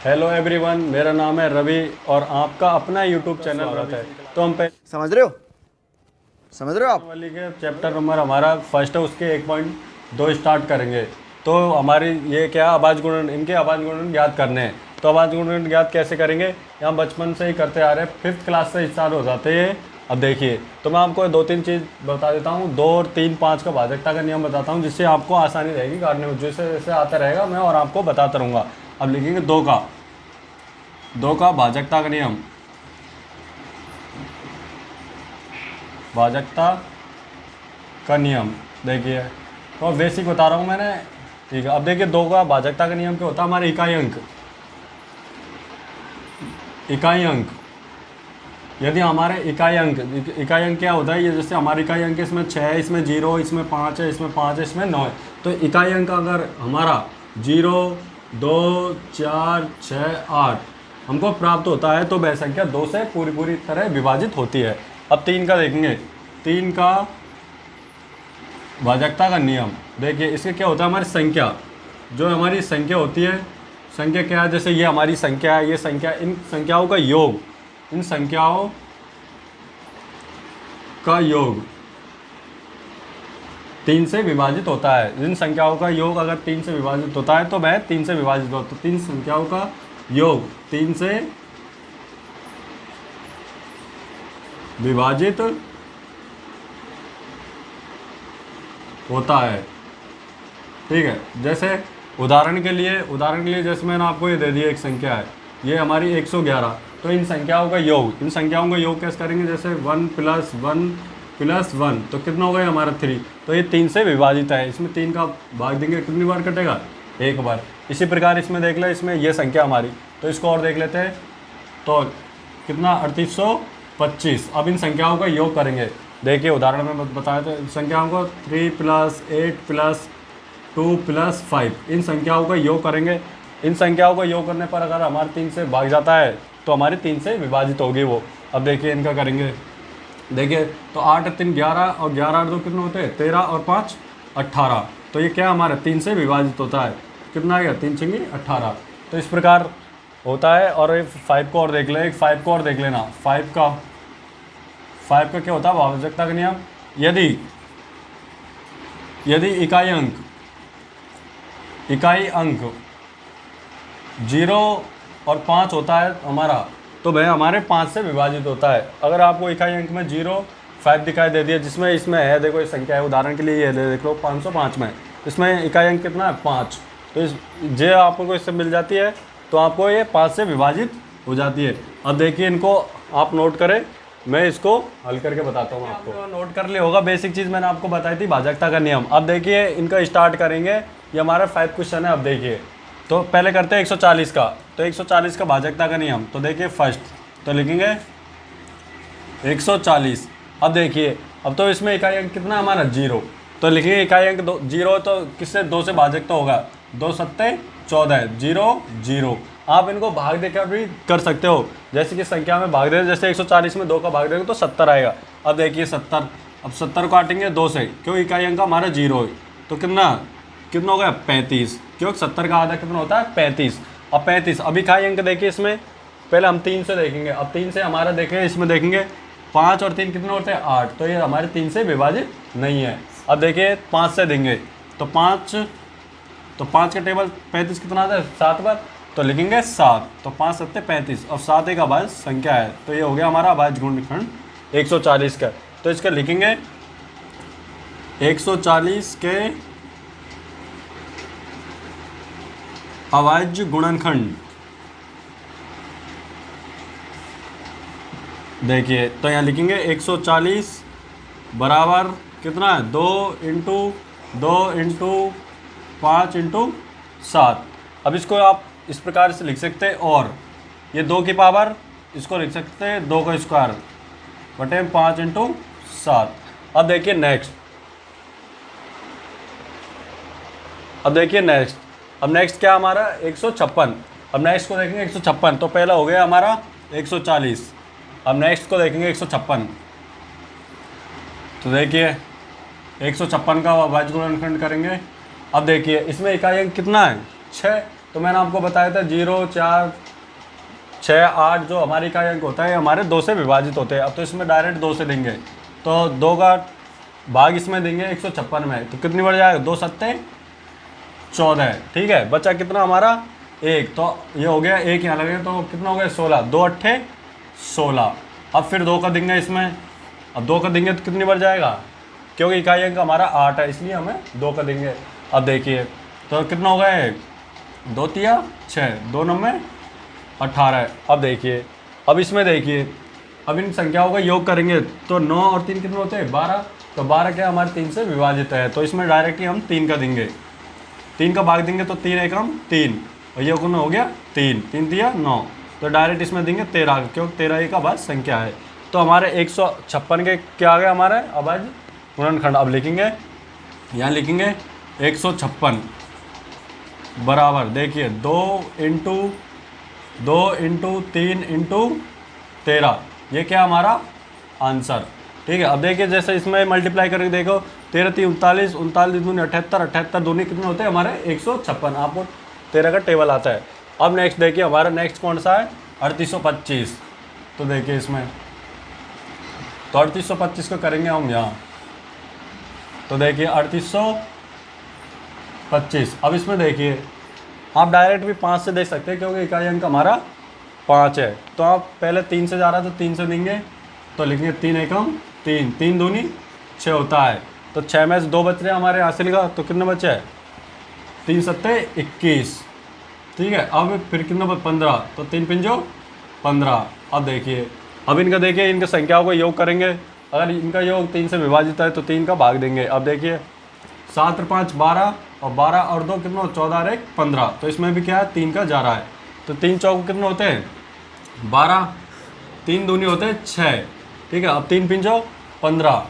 Hello everyone, मेरा नाम है रवि और आपका अपना यूट्यूब चैनल रवि है। तो हम समझ रहे हो? समझ रहे हो आप? वाली के चैप्टर नंबर हमारा फर्स्ट है, उसके 1.2 स्टार्ट करेंगे। तो हमारी ये क्या आवाज़ गुणन, इनके आवाज़ गुणन ज्ञात करने हैं। तो आवाज़ गुणन ज्ञात कैसे करेंगे, यहाँ बचपन से ही करते आ रहे हैं, 5th क्लास से स्टार्ट हो जाते हैं। अब देखिए, तो मैं आपको 2-3 चीज़ बता देता हूँ, 2 और 3 5 का भाजकता का नियम बताता हूँ, जिससे आपको आसानी रहेगी करने में। जैसे जैसे आता रहेगा मैं और आपको बताता रहूँगा। अब लिखेंगे 2 का भाजकता का नियम, भाजकता का नियम। देखिए, तो बेसिक बता रहा हूँ मैंने, ठीक है। अब देखिए 2 का भाजकता का नियम क्या होता है, हमारे इकाई अंक, यदि हमारे इकाई अंक क्या होता है, ये जैसे हमारे इकाई अंक इसमें 6 है, इसमें 0, इसमें 5 है, इसमें 5 है, इसमें 9 है। तो इकाई अंक अगर हमारा 0, 2, 4, 6, 8 हमको प्राप्त होता है, तो वह संख्या 2 से पूरी तरह विभाजित होती है। अब 3 का देखेंगे, 3 का भाजकता का नियम। देखिए इसके क्या होता है, हमारी संख्या, जो हमारी संख्या होती है, संख्या क्या है, जैसे ये हमारी संख्या है, ये संख्या, इन संख्याओं का योग, इन संख्याओं का योग 3 से विभाजित होता है। इन संख्याओं का योग अगर 3 से विभाजित होता है तो वह 3 से विभाजित होता है। तो 3 संख्याओं का योग 3 से विभाजित होता है, ठीक है। जैसे उदाहरण के लिए जैसे मैंने आपको ये दे दिया, एक संख्या है, ये हमारी 111। तो इन संख्याओं का योग कैसे करेंगे, जैसे 1 + 1 + 1 तो कितना हो गया हमारा 3। तो ये 3 से विभाजित है, इसमें 3 का भाग देंगे, कितनी बार कटेगा, एक बार। इसी प्रकार इसमें देख ले, इसमें ये संख्या हमारी, तो इसको और देख लेते हैं, तो कितना 3825। अब इन संख्याओं का योग करेंगे। देखिए उदाहरण में बताया तो संख्याओं को 3 + 8 + 2 + 5, इन संख्याओं का योग करेंगे। इन संख्याओं का योग करने पर अगर हमारे 3 से भाग जाता है तो हमारी 3 से विभाजित होगी वो। अब देखिए इनका करेंगे, देखिए तो 8 × 3 11 और 11 × 2 कितने होते हैं, 13 और 5 18। तो ये क्या हमारा 3 से विभाजित होता है, कितना आ गया, 3 × 6 = 18। तो इस प्रकार होता है। और एक 5 को और देख ले, एक 5 को और देख लेना। 5 का क्या होता है, भाजकता का नियम। यदि इकाई अंक 0 और 5 होता है हमारा, तो वह हमारे 5 से विभाजित होता है। अगर आपको इकाई अंक में 0, 5 दिखाई दे दिया, जिसमें इसमें है, देखो ये संख्या है, उदाहरण के लिए ये देख लो 505 में, इसमें इकाई अंक कितना है, 5। तो इस जे आपको इससे मिल जाती है, तो आपको ये 5 से विभाजित हो जाती है। अब देखिए इनको आप नोट करें, मैं इसको हल करके बताता हूँ आपको। नोट कर लिया होगा, बेसिक चीज़ मैंने आपको बताई थी, भाजकता का नियम। अब देखिए इनका स्टार्ट करेंगे, ये हमारा 5 क्वेश्चन है। अब देखिए, तो पहले करते हैं 140 का। तो 140 का भाजकता का नियम, तो देखिए फर्स्ट तो लिखेंगे 140। अब देखिए, अब तो इसमें इकाई अंक कितना हमारा 0, तो लिखेंगे इकाई अंक 0, तो किससे 2 से भाजकता होगा, 2 × 7 = 14, 0 0। आप इनको भाग देकर भी कर सकते हो, जैसे कि संख्या में भाग दे, जैसे 140 में 2 का भाग देंगे तो 70 आएगा। अब देखिए 70, अब 70 को काटेंगे 2 से, क्यों इकाई अंक हमारा 0 है, तो कितना हो गया 35, क्योंकि 70 का आधा कितना होता है 35। अब 35, अब इकाई अंक देखिए, इसमें पहले हम 3 से देखेंगे। अब 3 से हमारा देखेंगे, इसमें देखेंगे 5 और 3 कितने होते हैं 8, तो ये हमारे 3 से विभाजित नहीं है। अब देखिए 5 से देंगे, तो 5 का टेबल 35 कितना आता है 7 बार, तो लिखेंगे 7, तो 5 × 7 = 35, और 7 एक अभाज्य संख्या है, तो ये हो गया हमारा अभाज्य गुणनखंड 140 का। तो इसका लिखेंगे 140 के अभाज्य गुणनखंड। देखिए तो यहाँ लिखेंगे 140 बराबर कितना है, 2 × 2 × 5 × 7। अब इसको आप इस प्रकार से लिख सकते हैं, और ये 2 की पावर इसको लिख सकते हैं 2 का स्क्वायर बटे 5 × 7। अब देखिए नेक्स्ट, अब नेक्स्ट क्या हमारा 156। अब नेक्स्ट को देखेंगे 156, तो पहला हो गया हमारा 140। अब नेक्स्ट को देखेंगे 156, तो देखिए 156 का अभाज्य गुणनखंड करेंगे। अब देखिए इसमें इकाई अंक कितना है 6, तो मैंने आपको बताया था 0, 4, 6, 8 जो हमारी इकाई अंक होता है हमारे 2 से विभाजित होते हैं। अब तो इसमें डायरेक्ट 2 से देंगे, तो 2 का भाग इसमें देंगे 156 में, तो कितनी बढ़ जाएगा, 2 सत्ते 14। ठीक है, बचा कितना हमारा 1, तो ये हो गया 1 यहाँ लगेगा तो कितना हो गया 16, 2 अट्ठे 16। अब फिर 2 का देंगे इसमें, अब 2 का देंगे तो कितनी बढ़ जाएगा, क्योंकि इकाई अंक हमारा 8 है इसलिए हमें 2 का देंगे। अब देखिए तो कितना हो गया 2 तिया 6, 2 9 18। अब देखिए, अब इसमें देखिए, अब इन संख्याओं का योग करेंगे तो 9 और 3 कितने होते हैं 12, तो 12 क्या हमारे 3 से विभाजित है, तो इसमें डायरेक्टली हम 3 का देंगे, 3 का भाग देंगे तो 3 एकम 3 और ये हो गया 3, 3 दिया 9, तो डायरेक्ट इसमें देंगे 13 क्योंकि 13 एक अभाज्य संख्या है। तो हमारे 156 के क्या आ गया हमारे अभाज्य गुणनखंड। अब लिखेंगे, यहाँ लिखेंगे 156 बराबर, देखिए 2 इंटू 3 इंटू 13, ये क्या हमारा आंसर। ठीक है, अब देखिए जैसे इसमें मल्टीप्लाई करके देखो, 13 3 39, 39 दूनी 78, 78 दूनी कितने होते हैं हमारे 156, आपको 13 का टेबल आता है। अब नेक्स्ट देखिए हमारा नेक्स्ट कौन सा है 3825, तो देखिए इसमें तो 3825 को करेंगे हम यहाँ, तो देखिए 3825। अब इसमें देखिए आप डायरेक्ट भी 5 से देख सकते हैं क्योंकि इकाई अंक हमारा 5 है, तो आप पहले 3 से जा रहा है तो 3 से देंगे, तो लिखेंगे 3 एकम 3, 3 दूनी 6 होता है, तो 6 में से 2 बच रहे हैं हमारे हासिल का, तो कितने बचे हैं 3 सत्ते 21। ठीक है, अब फिर कितना 15, तो 3 पिंजो 15। अब देखिए, अब इनका देखिए इनके संख्याओं को योग करेंगे, अगर इनका योग 3 से विभाजित है तो 3 का भाग देंगे। अब देखिए 7 और 5 12 और 12 और 2 कितना 14 और 1 15, तो इसमें भी क्या है 3 का जा रहा है, तो 3 चौक कितने होते हैं 12, 3 दूनी होते हैं 6। ठीक है, अब 3 पिंजो 15।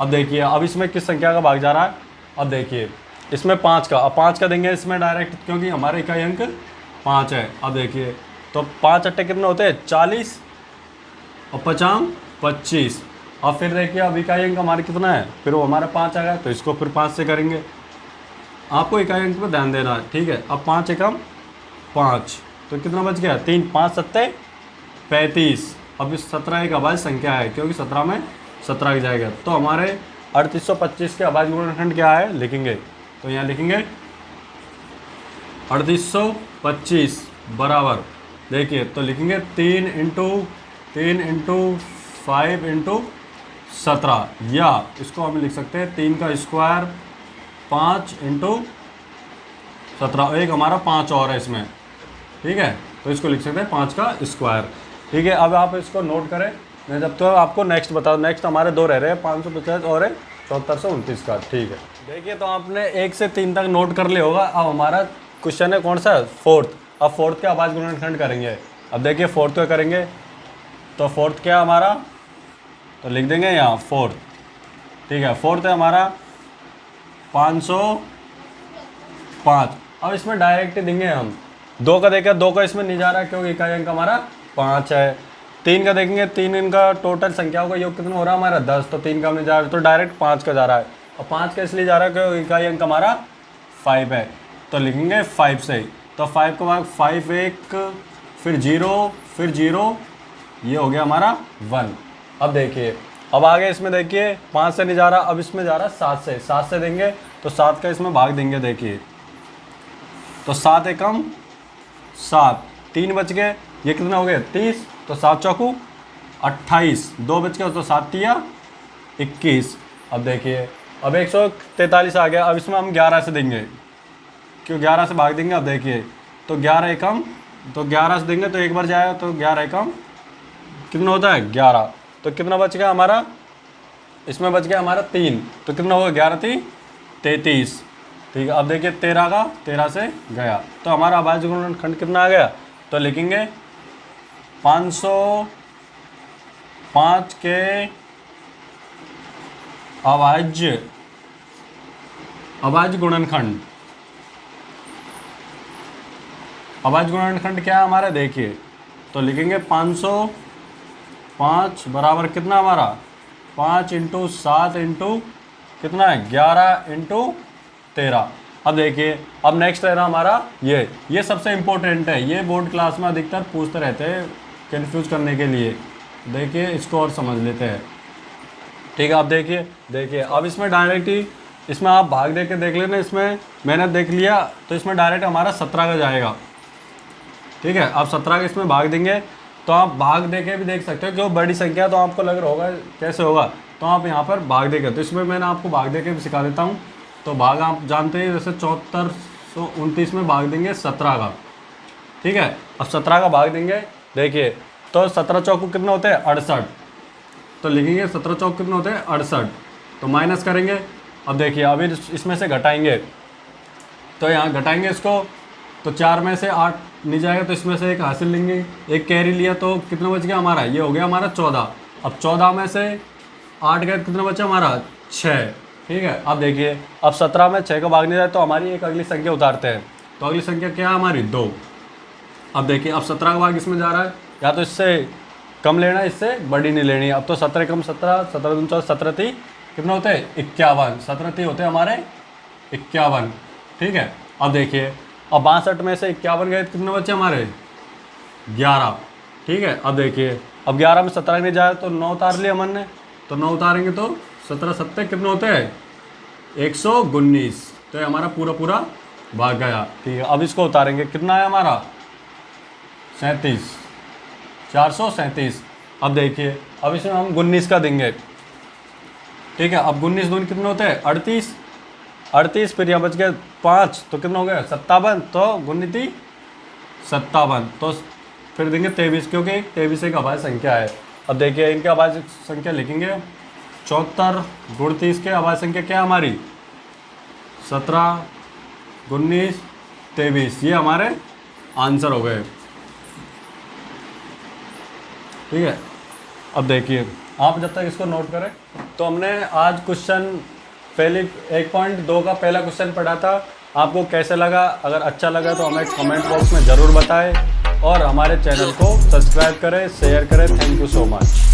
अब देखिए अब इसमें किस संख्या का भाग जा रहा है, अब देखिए इसमें 5 का, अब 5 का देंगे इसमें डायरेक्ट क्योंकि हमारे इकाई अंक 5 है। अब देखिए तो 5 अट्टे कितने होते हैं 40 और 50 25। अब फिर देखिए अब इकाई अंक हमारे कितना है, फिर वो हमारा 5 आ गया, तो इसको फिर 5 से करेंगे, आपको इकाई अंक पर ध्यान देना है। ठीक है, अब 5 एकम 5, तो कितना बच गया 3, 5 सत्ते 35। अब इस 17 एक अभाज्य संख्या है क्योंकि 17 में 17 जाएगा, तो हमारे 3825 के अभाज्य गुणनखंड क्या है लिखेंगे, तो यहाँ लिखेंगे 3825 बराबर, देखिए तो लिखेंगे 3 इंटू 5 इंटू 17, या इसको हम लिख सकते हैं 3 का स्क्वायर 5 इंटू 17, एक हमारा 5 और है इसमें। ठीक है, तो इसको लिख सकते हैं 5 का स्क्वायर। ठीक है, अब आप इसको नोट करें, मैं जब तो आपको नेक्स्ट बताओ, नेक्स्ट हमारे 2 रह रहे हैं 550 और 7429 का। ठीक है, देखिए तो आपने 1 से 3 तक नोट कर लिया होगा। अब हमारा क्वेश्चन है कौन सा, फोर्थ। अब फोर्थ के अभाज्य गुणनखंड करेंगे। अब देखिए फोर्थ का करेंगे, तो फोर्थ क्या हमारा, तो लिख देंगे यहाँ फोर्थ। ठीक है, फोर्थ है हमारा 505। अब इसमें डायरेक्ट देंगे हम, 2 का देखें, 2 का इसमें नहीं जा रहा क्योंकि इकाई अंक हमारा 5 है। 3 का देखेंगे, 3 इनका टोटल संख्याओं का योग कितना हो रहा है हमारा 10, तो 3 का नहीं जा रहा, तो डायरेक्ट 5 का जा रहा है। और 5 का इसलिए जा रहा है क्योंकि इकाई अंक हमारा 5 है, तो लिखेंगे 5 से। तो 5 का भाग 5 1 फिर 0 फिर 0, ये हो गया हमारा 1। अब देखिए अब आगे इसमें देखिए 5 से नहीं जा रहा, अब इसमें जा रहा है 7 से। 7 से देंगे तो 7 का इसमें भाग देंगे, देखिए तो 7 एकम 7, 3 बच गए, ये कितना हो गया 30, तो 7 चौकू 28, 2 बच गया, तो 7 तिया 21। अब देखिए अब 143 आ गया, अब इसमें हम 11 से देंगे, क्यों 11 से भाग देंगे। अब देखिए तो 11 एकम, तो 11 से देंगे तो एक बार जाएगा, तो 11 एकम कितना होता है 11, तो कितना बच गया हमारा, इसमें बच गया हमारा 3, तो कितना होगा 11 3 33। ठीक है, अब देखिए 13 का 13 से गया, तो हमारा अभाज्य गुणनखंड कितना आ गया, तो लिखेंगे 505 के अभाज्य गुणनखंड। अभाज्य गुणनखंड क्या है हमारा, देखिए तो लिखेंगे 505 बराबर कितना हमारा 5 इंटू 7 इंटू कितना है 11 इंटू 13। अब देखिए, अब नेक्स्ट है ना हमारा ये सबसे इम्पोर्टेंट है, ये बोर्ड क्लास में अधिकतर पूछते रहते हैं कंफ्यूज करने के लिए। देखिए इसको और समझ लेते हैं, ठीक है। अब देखिए अब इसमें डायरेक्ट ही इसमें आप भाग दे के देख लेना, इसमें मैंने देख लिया तो इसमें डायरेक्ट हमारा 17 का जाएगा, ठीक है। अब 17 का इसमें भाग देंगे तो आप भाग दे के भी देख सकते हो, जो बड़ी संख्या तो आपको लग रहा होगा कैसे होगा, तो आप यहाँ पर भाग दे के, तो इसमें मैंने आपको भाग दे के भी सिखा देता हूँ। तो भाग आप जानते हैं, जैसे 7429 में भाग देंगे 17 का, ठीक है। अब 17 का भाग देंगे, देखिए तो 17 चौक कितने होते हैं 68, तो लिखेंगे 17 चौक कितने होते हैं 68, तो माइनस करेंगे। अब देखिए अभी इसमें से घटाएंगे, तो यहाँ घटाएंगे इसको, तो 4 में से 8 नहीं जाएगा तो इसमें से एक हासिल लेंगे, एक कैरी लिया तो कितना बच गया हमारा, ये हो गया हमारा 14। अब 14 में से 8 गए कितना बचा हमारा 6, ठीक है। अब देखिए अब 17 में 6 का भाग नहीं जाए तो हमारी एक अगली संख्या उतारते हैं, तो अगली संख्या क्या है हमारी 2। अब देखिए अब 17 का भाग इसमें जा रहा है, या तो इससे कम लेना है, इससे बड़ी नहीं लेनी। अब तो 17 कम 17, 17 दूनी 14, 17 थी कितना होते हैं 51, 17 थी होते हैं हमारे 51, ठीक है। अब देखिए अब 62 में से 51 गए कितने बच्चे हमारे 11, ठीक है। अब देखिए अब 11 में 17 नहीं जाए तो 9 उतार लिया हमन ने, तो 9 उतारेंगे तो 17 7 कितने होते हैं 119, तो ये हमारा पूरा भाग गया, ठीक है। अब इसको उतारेंगे, कितना है हमारा 37, 437। अब देखिए अब इसमें हम 19 का देंगे, ठीक है। अब 19 दूनी कितने होते हैं 38, फिर यहाँ बच गए 5 तो कितना हो गया 57, तो 19 57, तो फिर देंगे 23, क्योंकि 23 एक अभाज्य संख्या है। अब देखिए इनके अभाज्य संख्या लिखेंगे, 74 गुण 30 के अभाज्य संख्या क्या है हमारी 17, 19, 23, ये हमारे आंसर हो गए, ठीक है। अब देखिए आप जब तक इसको नोट करें, तो हमने आज क्वेश्चन पहले 1.2 का पहला क्वेश्चन पढ़ा था, आपको कैसे लगा? अगर अच्छा लगा तो हमें कमेंट बॉक्स में ज़रूर बताएं और हमारे चैनल को सब्सक्राइब करें, शेयर करें। Thank you so much.